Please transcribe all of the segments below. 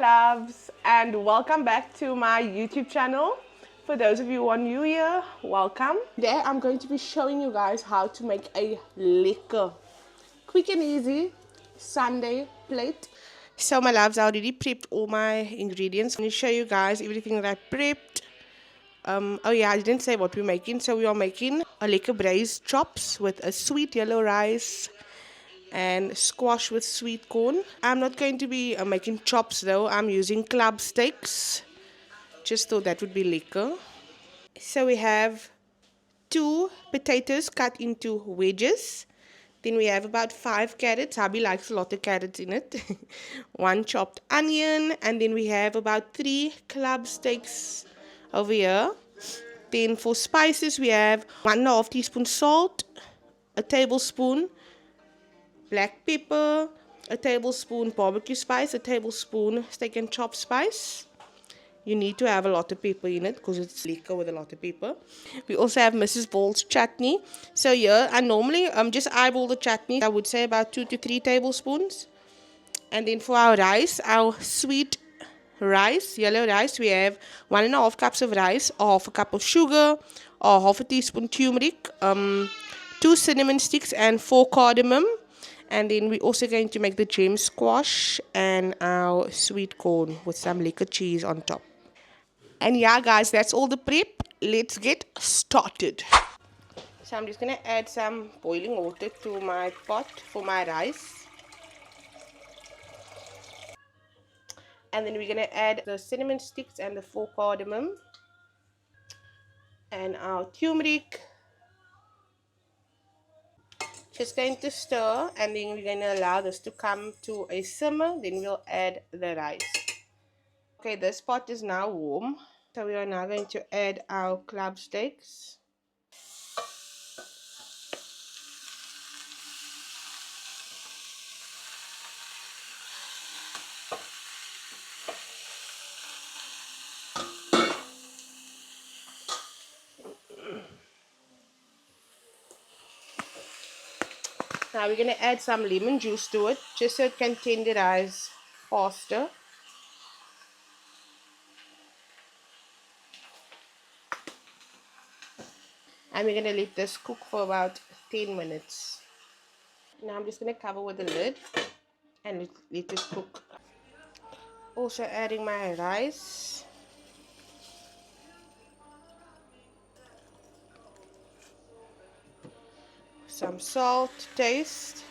loves, and welcome back to my YouTube channel. For those of you who are new here, welcome. Today I'm going to be showing you guys how to make a lekker, quick and easy Sunday plate. So my loves, I already prepped all my ingredients. I'm going to show you guys everything that I prepped. Oh yeah, I didn't say what we're making. So we are making a lekker braised chops with a sweet yellow rice and squash with sweet corn. I'm not going to be making chops though. I'm using club steaks. Just thought that would be lekker. So we have 2 potatoes cut into wedges. Then we have about 5 carrots. Hubby likes a lot of carrots in it. 1 chopped onion. And then we have about 3 club steaks over here. Then for spices we have 1.5 teaspoon salt, a tablespoon black pepper, a tablespoon barbecue spice, a tablespoon steak and chop spice. You need to have a lot of pepper in it because it's lekker with a lot of pepper. We also have Mrs. Ball's chutney. So here, I normally just eyeball the chutney. I would say about 2 to 3 tablespoons. And then for our rice, our sweet rice, yellow rice, we have 1.5 cups of rice, half a cup of sugar, or half a teaspoon turmeric, 2 cinnamon sticks, and 4 cardamom. And then we're also going to make the gem squash and our sweet corn with some lekker cheese on top. And yeah, guys, that's all the prep. Let's get started. So I'm just going to add some boiling water to my pot for my rice. And then we're going to add the cinnamon sticks and the 4 cardamom. And our turmeric. Just going to stir, and then we're going to allow this to come to a simmer. Then we'll add the rice. Okay, this pot is now warm. So we are now going to add our club steaks. Now we're going to add some lemon juice to it, just so it can tenderize faster. And we're going to let this cook for about 10 minutes. Now I'm just going to cover with the lid and let it cook. Also adding my rice. Some salt to taste.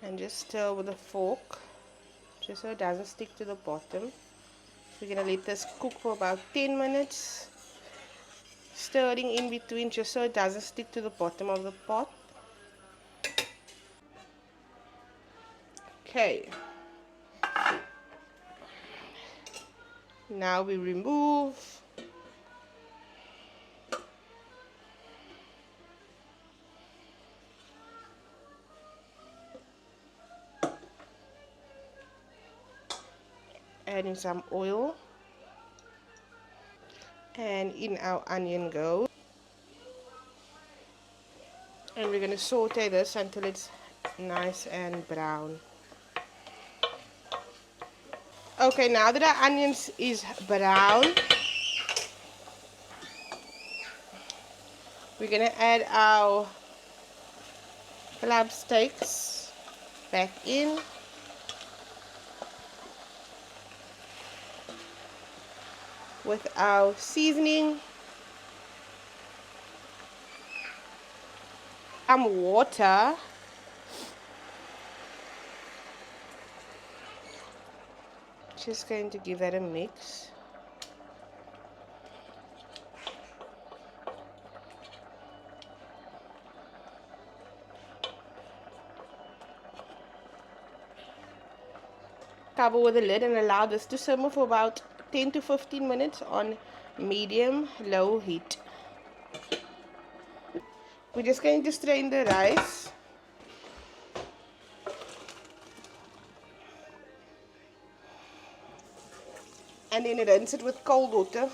And just stir with a fork, just so it doesn't stick to the bottom. We're going to let this cook for about 10 minutes. Stirring in between just so it doesn't stick to the bottom of the pot. Okay. Now we remove. Adding some oil. And in our onion goes. And we're going to saute this until it's nice and brown. Okay, now that our onions is brown, we're going to add our club steaks back in. With our seasoning, some water, just going to give that a mix. Cover with a lid and allow this to simmer for about 10 to 15 minutes on medium-low heat. We're just going to strain the rice. And then rinse it with cold water.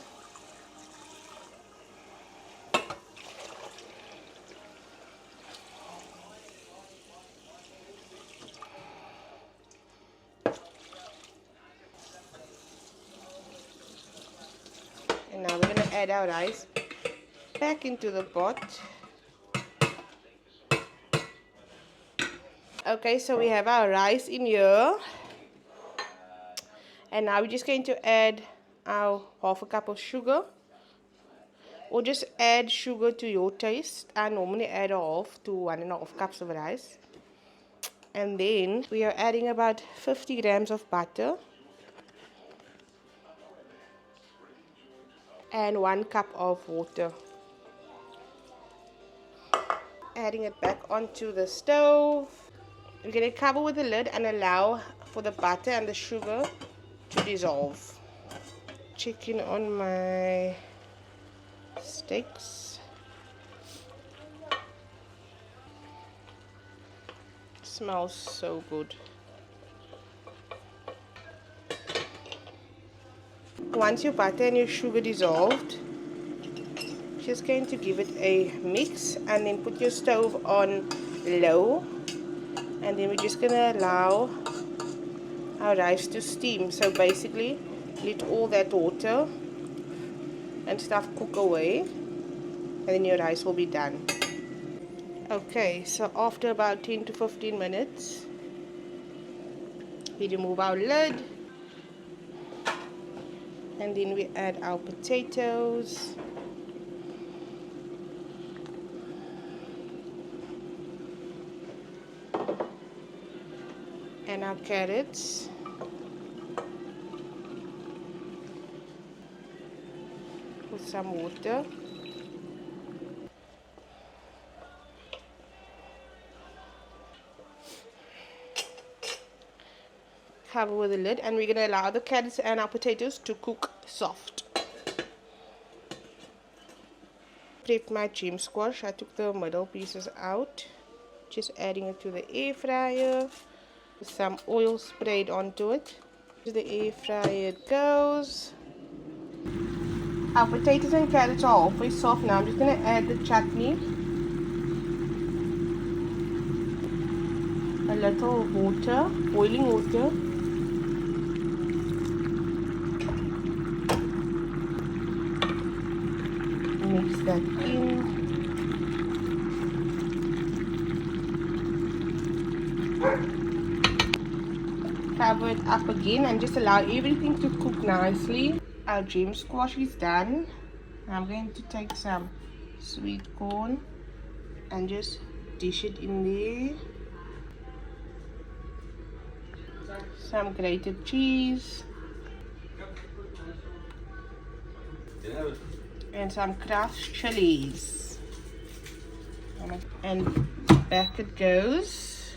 And now we're going to add our rice back into the pot. Okay, so we have our rice in here. And now we're just going to add our half a cup of sugar. Or just add sugar to your taste. I normally add a half to 1.5 cups of rice. And then we are adding about 50 grams of butter. And 1 cup of water. Adding it back onto the stove. We're going to cover with the lid and allow for the butter and the sugar to dissolve. Checking on my steaks. Smells so good. Once your butter and your sugar dissolved, just going to give it a mix and then put your stove on low. And then we're just going to allow our rice to steam. So basically, let all that water and stuff cook away. And then your rice will be done. Okay, so after about 10 to 15 minutes, we remove our lid. And then we add our potatoes. And our carrots. With some water. Cover with the lid, and we're going to allow the carrots and our potatoes to cook soft. Prepped my gem squash. I took the middle pieces out. Just adding it to the air fryer. Some oil sprayed onto it. To the air fryer it goes. Our potatoes and carrots are halfway soft now. I'm just going to add the chutney. A little water, boiling water. Mix that in. Cover it up again and just allow everything to cook nicely. Our gem squash is done. I'm going to take some sweet corn and just dish it in there. Some grated cheese. And some crushed chilies. And back it goes.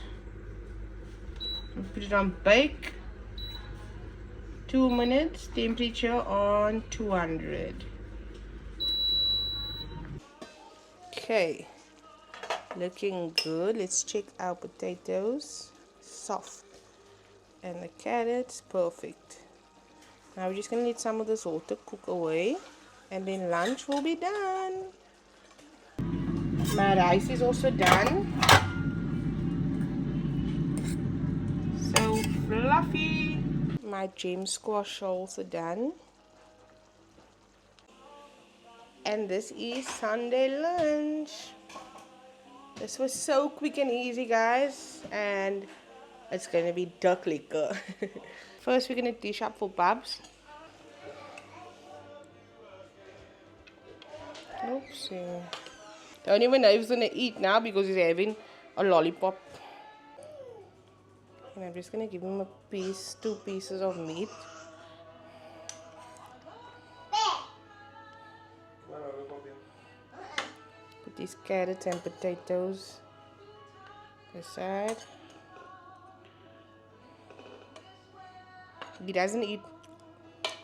Put it on bake. 2 minutes, temperature on 200. Okay, looking good. Let's check our potatoes. Soft. And the carrots, perfect. Now we're just going to let some of this water cook away. And then lunch will be done. My rice is also done. So fluffy. My gem squash also done. And this is Sunday lunch. This was so quick and easy, guys. And it's going to be duck liquor. First, we're going to dish up for Babs. Oopsie. Don't even know if he's gonna eat now because he's having a lollipop. And I'm just gonna give him a piece, 2 pieces of meat. Put these carrots and potatoes aside. He doesn't eat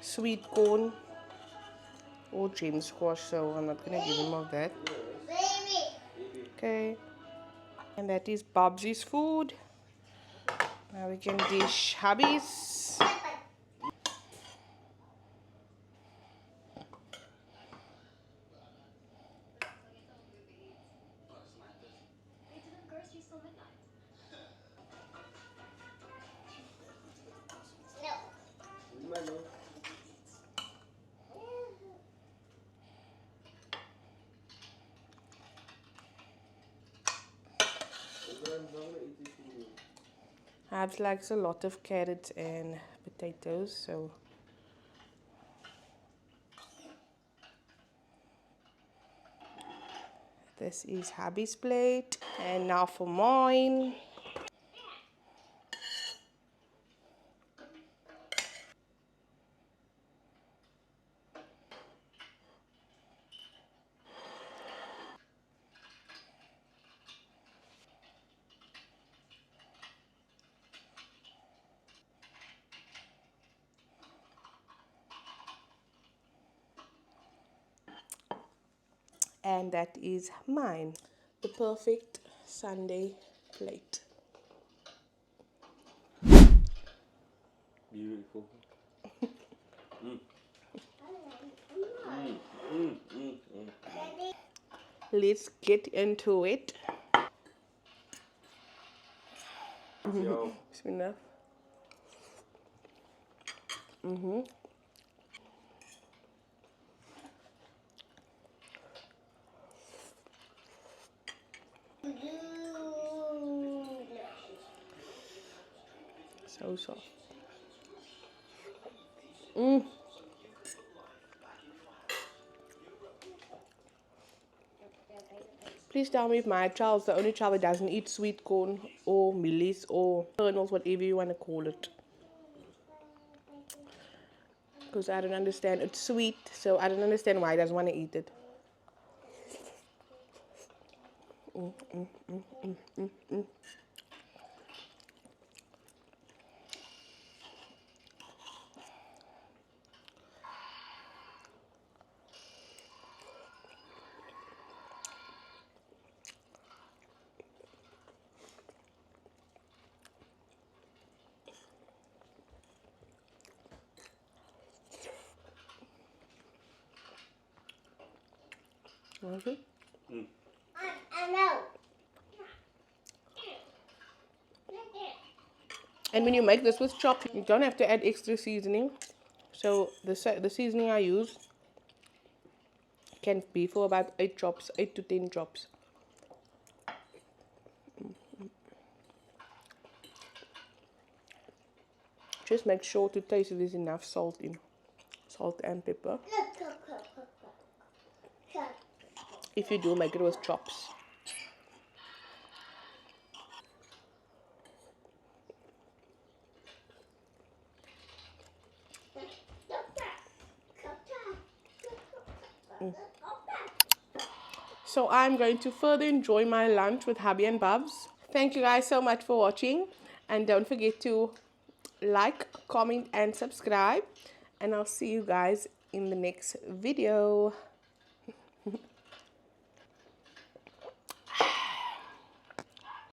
sweet corn or gem squash, so I'm not gonna give him all that. Okay, and that is Bobsy's food. Now we can dish hubby's. Habs likes a lot of carrots and potatoes, so this is hubby's plate. And now for mine. And that is mine. The perfect Sunday plate. Beautiful. Let's get into it. Bismillah. So soft. Please tell me if my child's the only child that doesn't eat sweet corn or mealies or kernels, whatever you want to call it. Because I don't understand. It's sweet, so I don't understand why he doesn't want to eat it. Okay. I know. And when you make this with chopped, you don't have to add extra seasoning. So the seasoning I use can be for about 8 chops, 8 to 10 chops. Just make sure to taste if there's enough salt in. Salt and pepper. If you do, make it with chops. So I'm going to further enjoy my lunch with hubby and Bubs. Thank you guys so much for watching. And don't forget to like, comment and subscribe. And I'll see you guys in the next video.